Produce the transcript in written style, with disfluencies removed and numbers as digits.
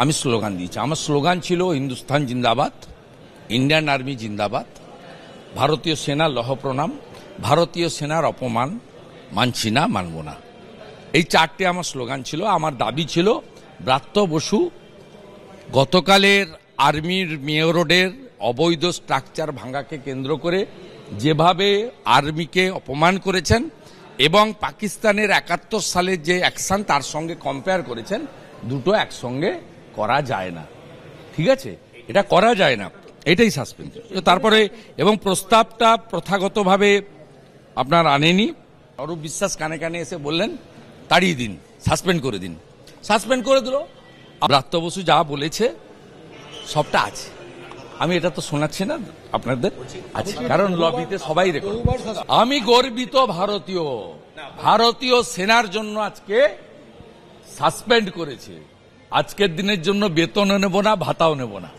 আমি স্লোগান দিয়েছি। আমার স্লোগান ছিল হিন্দুস্তান জিন্দাবাদ, ইন্ডিয়ান আর্মি জিন্দাবাদ, ভারতীয় সেনা লহ প্রণাম, ভারতীয় সেনার অপমান মানছি না, মানব না। এই চারটে আমার স্লোগান ছিল। আমার দাবি ছিল ব্রাত্য বসু গতকালের আর্মির মেয়র রোডের অবৈধ স্ট্রাকচার ভাঙাকে কেন্দ্র করে যেভাবে আর্মিকে অপমান করেছেন এবং পাকিস্তানের 71 সালের যে অ্যাকশন তার সঙ্গে কম্পেয়ার করেছেন, দুটো একসঙ্গে করা যায় না। ঠিক আছে, এটা করা যায় না, এটাই সাসপেন্ড। তারপরে এবং প্রস্তাবটা প্রথাগতভাবে আপনার আনেনি। অরূপ বিশ্বাস কানে কানে এসে বললেন তাড়িয়ে দিন, সাসপেন্ড করে দিন। সাসপেন্ড করে দিল। ব্রাত্য বসু যা বলেছে সবটা আছে। আমি এটা তো শোনাচ্ছি না আপনাদের, আছে, কারণ লবিতে সবাই রেকর্ড। আমি গর্বিত ভারতীয়, ভারতীয় সেনার জন্য আজকে সাসপেন্ড করেছে। আজকের দিনের জন্য বেতনও নেব না, ভাতাও নেব না।